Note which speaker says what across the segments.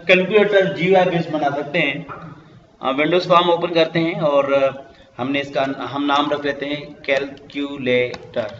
Speaker 1: Calculator GUI base बना सकते हैं। विंडोज फॉर्म ओपन करते हैं और हमने इसका हम नाम रख लेते हैं कैलकुलेटर।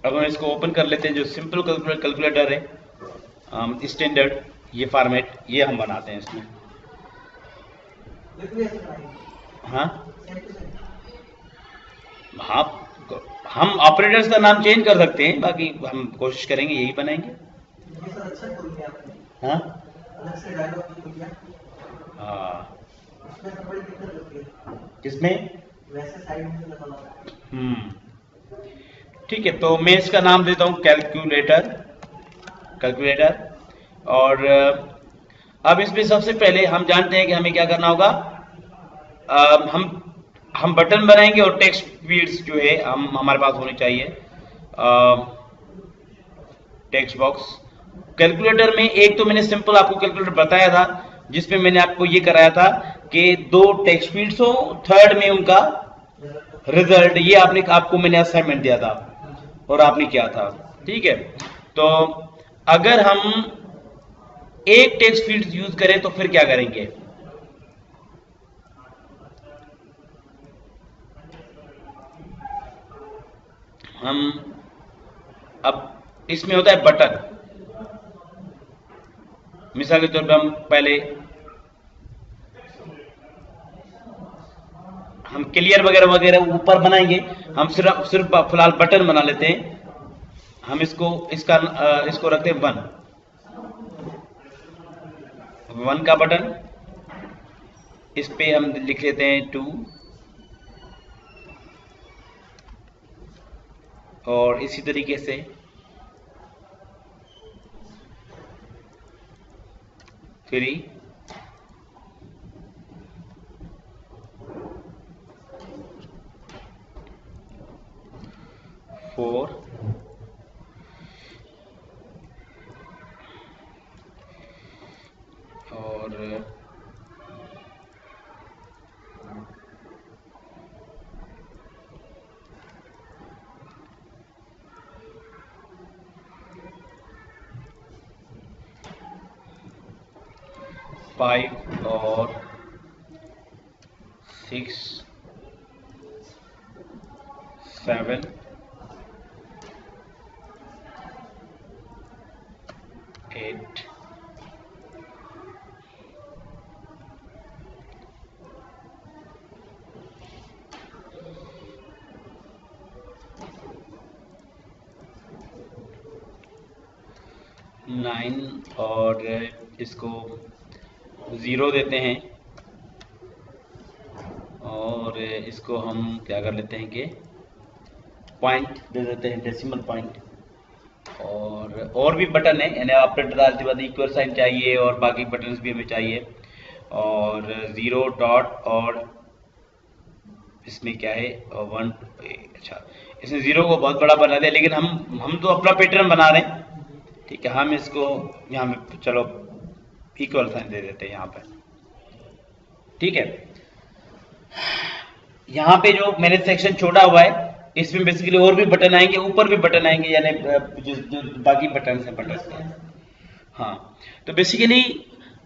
Speaker 1: अब हम इसको ओपन कर लेते हैं। जो सिंपल कैलकुलेटर है स्टैंडर्ड, ये फॉर्मेट ये हम बनाते हैं इसमें। हाँ हाँ, हम ऑपरेटर्स का नाम चेंज कर सकते हैं, बाकी हम कोशिश करेंगे यही बनाएंगे। हाँ हाँ, किसमें? ठीक है, तो मैं इसका नाम देता हूँ कैलकुलेटर। और अब इसमें सबसे पहले हम जानते हैं कि हमें क्या करना होगा। हम बटन बनाएंगे और टेक्स्ट फील्ड्स जो है हम हमारे पास होनी चाहिए। टेक्स्ट बॉक्स कैलकुलेटर में एक तो मैंने सिंपल आपको कैलकुलेटर बताया था, जिसमें मैंने आपको ये कराया था कि 2 टेक्स्ट फील्ड्स हो, थर्ड में उनका रिजल्ट। ये आपको मैंने असाइनमेंट दिया था और आपने किया था। ठीक है, तो अगर हम एक टेक्स्ट फील्ड यूज करें तो फिर क्या करेंगे? हम अब इसमें होता है बटन। मिसाल के तौर पे हम पहले हम क्लियर वगैरह वगैरह ऊपर बनाएंगे। हम सिर्फ फिलहाल बटन बना लेते हैं। हम इसको रखते हैं 1 का बटन। इस पे हम लिख लेते हैं 2 और इसी तरीके से 3 4 और 5 और 6 7 8 9 और इसको 0 देते हैं और इसको हम क्या कर लेते हैं कि पॉइंट दे देते हैं, डेसिमल पॉइंट। और भी बटन है, यानी ऑपरेटर डालते बाद इक्वल साइन चाहिए और बाकी बटन्स भी हमें चाहिए। और 0 डॉट और इसमें क्या है 1। अच्छा, इसमें 0 को बहुत बड़ा बना दिया, लेकिन हम तो अपना पैटर्न बना रहे हैं। ठीक है, हम इसको यहाँ पे चलो इक्वल साइन दे देते हैं यहाँ पे। ठीक है, यहाँ पे जो मैंने सेक्शन छोड़ा हुआ है इसमें बेसिकली और भी बटन आएंगे, ऊपर भी बटन आएंगे, यानी जो बाकी बटन हैं बटन के। हाँ, तो बेसिकली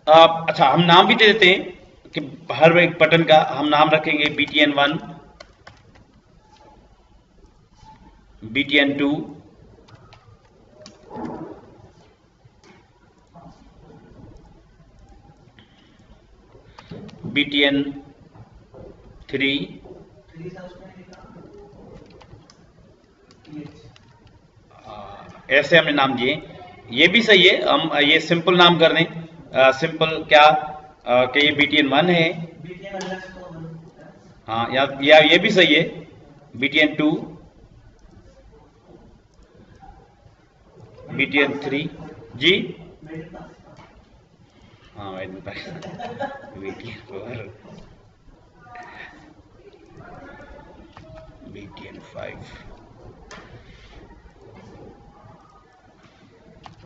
Speaker 1: अच्छा हम नाम भी दे देते हैं कि हर एक बटन का हम नाम रखेंगे BTN1, BTN2, BTN3। ऐसे हमने नाम दिए, ये भी सही है। हम ये सिंपल नाम कर दें। सिंपल क्या कि ये BTN1 है। हाँ, या ये भी सही है BTN2, BTN3 जी। हाँ BTN4, BTN5,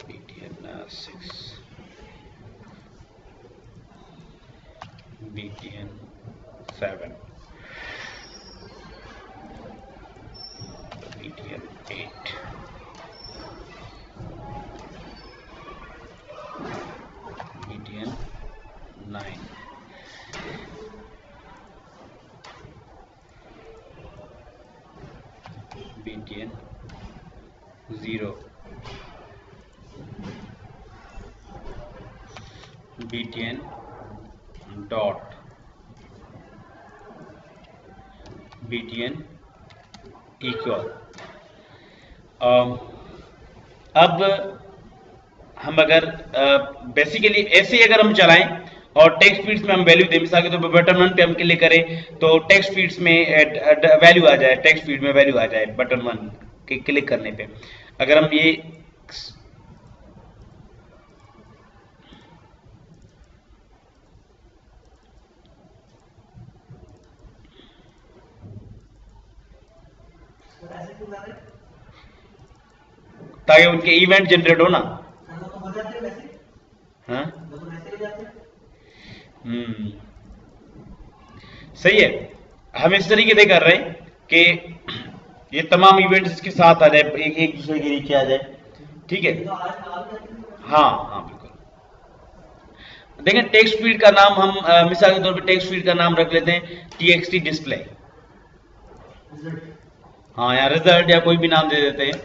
Speaker 1: BTN6, BTN7, BTN8, btn 0 btn dot btn equal. अब हम अगर बेसिकली ऐसे ही अगर हम चलाएं और टेक्स्ट फील्ड्स में हम वैल्यू दें, मिसाल के तौर पर बटन 1 पे हम क्लिक करें तो टेक्स्ट फील्ड्स में वैल्यू आ जाए, टेक्स्ट फील्ड में वैल्यू आ जाए बटन 1 के क्लिक करने पे। अगर हम ये ताकि उनके इवेंट जनरेट हो ना। हाँ सही है। हम इस तरीके से कर रहे हैं कि ये तमाम इवेंट्स इसके साथ आ जाए, एक दूसरे के नीचे आ जाए। ठीक है, हाँ हाँ बिल्कुल। देखें टेक्स्ट फील्ड का नाम हम मिसाल के तौर पे टेक्स्ट फील्ड का नाम रख लेते हैं txt डिस्प्ले। हाँ या रिजल्ट या कोई भी नाम दे देते हैं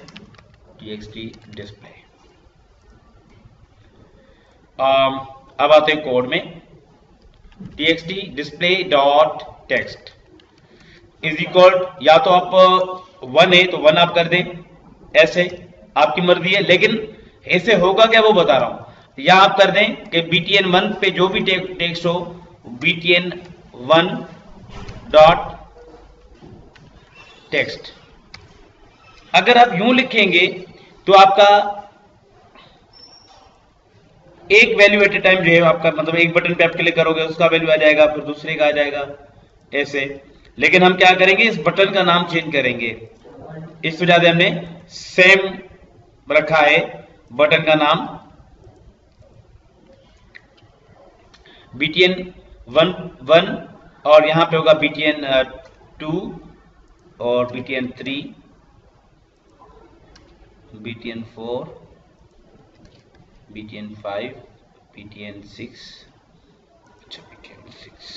Speaker 1: txt डिस्प्ले। अब आते हैं कोड में, txt display dot text is equal, या तो आप 1 है तो 1 आप कर दें, ऐसे आपकी मर्जी है, लेकिन ऐसे होगा क्या वो बता रहा हूं। या आप कर दें कि btn 1 पे जो भी टेक्स्ट हो btn 1 डॉट टेक्स्ट। अगर आप यूं लिखेंगे तो आपका एक वैल्यू एट ए टाइम जो है आपका, मतलब एक बटन पे आप क्लिक करोगे उसका वैल्यू आ जाएगा, फिर दूसरे का आ जाएगा ऐसे। लेकिन हम क्या करेंगे, इस बटन का नाम चेंज करेंगे। इस वजह से हमने सेम रखा है बटन का नाम btn 1 और यहां पे होगा btn 2 और btn 3, btn 4, btn 5, btn 6, अच्छा btn 6,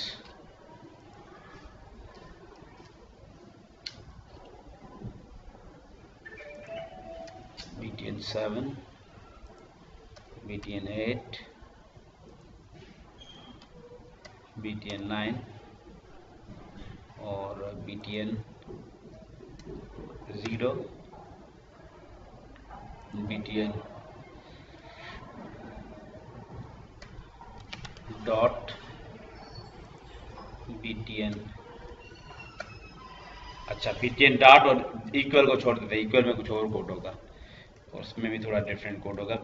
Speaker 1: btn 7, btn 8, btn 9 और btn 0, btn डॉट btn, अच्छा btn डॉट और इक्वल को छोड़ देते हैं, इक्वल में कुछ और कोड होगा और उसमें भी थोड़ा डिफरेंट कोड होगा।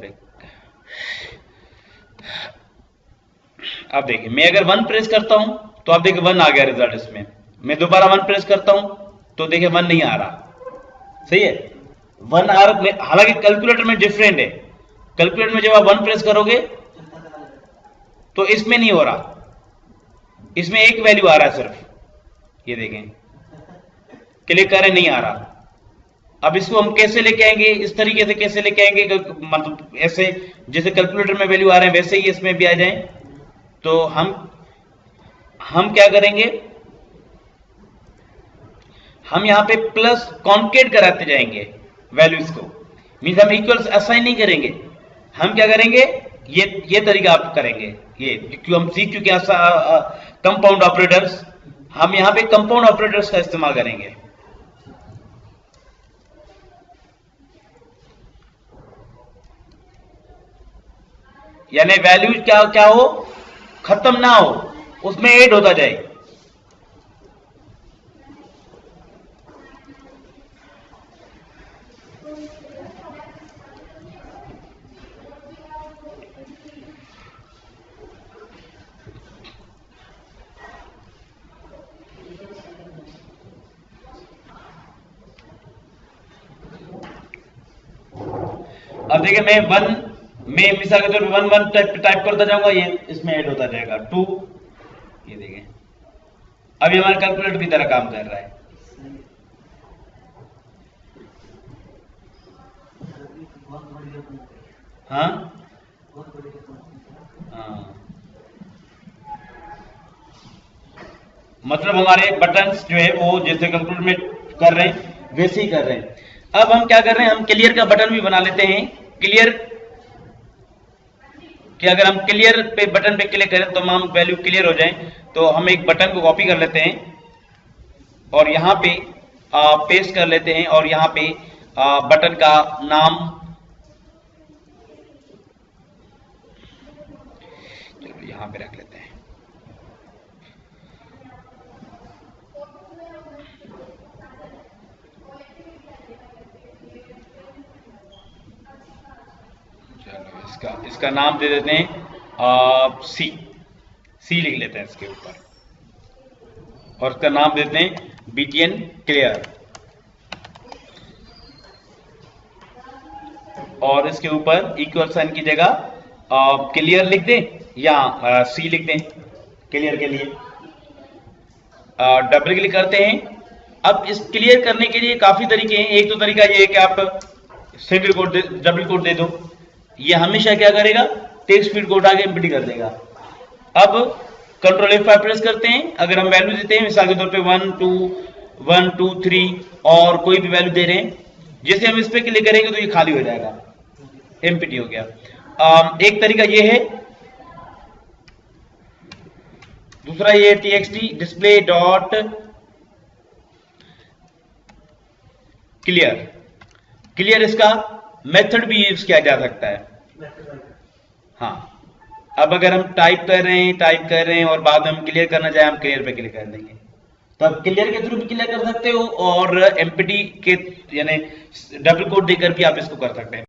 Speaker 1: अब देखिए मैं अगर 1 प्रेस करता हूं तो आप देखिए 1 आ गया रिजल्ट इसमें। मैं दोबारा 1 प्रेस करता हूं तो देखिए 1 नहीं आ रहा। सही है, 1 आ रहा, हालांकि कैलकुलेटर में डिफरेंट है। कैलकुलेटर में जब आप 1 प्रेस करोगे तो इसमें नहीं हो रहा, इसमें एक वैल्यू आ रहा है सिर्फ, ये देखें क्लिक करें नहीं आ रहा। अब इसको हम कैसे लेके आएंगे, इस तरीके से कैसे लेके आएंगे, मतलब ऐसे जैसे कैलकुलेटर में वैल्यू आ रहे हैं वैसे ही इसमें भी आ जाए। तो हम क्या करेंगे, हम यहां पे प्लस कॉन्केट कराते जाएंगे वैल्यूज को। मींस हम इक्वल्स असाइन नहीं करेंगे, हम क्या करेंगे, ये तरीका आप करेंगे, ये क्यों हम सीख चुके हैं कंपाउंड ऑपरेटर्स, हम यहां पे कंपाउंड ऑपरेटर्स का इस्तेमाल करेंगे। यानी वैल्यू क्या हो, खत्म ना हो, उसमें ऐड होता जाए। अब देखिए मैं 1 में मिसाल के तौर पर 1 टाइप करता जाऊंगा, ये इसमें ऐड होता जाएगा 2। ये देखें अब ये हमारे कैलकुलेटर की तरह काम कर रहा है। हाँ हाँ, मतलब हमारे बटन्स जो है वो जैसे कैलकुलेटर में कर रहे हैं वैसे ही कर रहे हैं। अब हम क्या कर रहे हैं, हम क्लियर का बटन भी बना लेते हैं। क्लियर कि अगर हम क्लियर पे बटन पे क्लिक करें तो हम वैल्यू क्लियर हो जाए, तो हम एक बटन को कॉपी कर लेते हैं और यहाँ पे पेस्ट कर लेते हैं और यहाँ पे बटन का नाम, चलो यहाँ पे रख लेते हैं। चलो इसका नाम दे देते हैं सी लिख लेते हैं इसके ऊपर, और इसका नाम देते हैं BTN क्लियर, और इसके ऊपर इक्वल साइन की जगह क्लियर लिख दें या सी लिख दें क्लियर के लिए। डबल क्लिक करते हैं। अब इस क्लियर करने के लिए काफी तरीके हैं। एक तो तरीका ये है कि आप सिंगल कोट डबल कोट दे दो, ये हमेशा क्या करेगा, टेक्स्ट फील्ड कोड आगे एम्प्टी कर देगा। अब कंट्रोल F5 प्रेस करते हैं। अगर हम वैल्यू देते हैं मिसाल के तौर पे 1 2 1 2 3 और कोई भी वैल्यू दे रहे हैं, जैसे हम इस पे क्लिक करेंगे तो ये खाली हो जाएगा, एम्प्टी हो गया। एक तरीका ये है। दूसरा ये txt डिस्प्ले डॉट क्लियर, इसका मेथड भी यूज किया जा सकता है। हाँ, अब अगर हम टाइप कर रहे हैं और बाद में हम क्लियर करना चाहें, हम क्लियर पे क्लिक कर देंगे, तो आप क्लियर के थ्रू भी क्लियर कर सकते हो और एम्प्टी के यानी डबल कोट देकर भी आप इसको कर सकते हैं।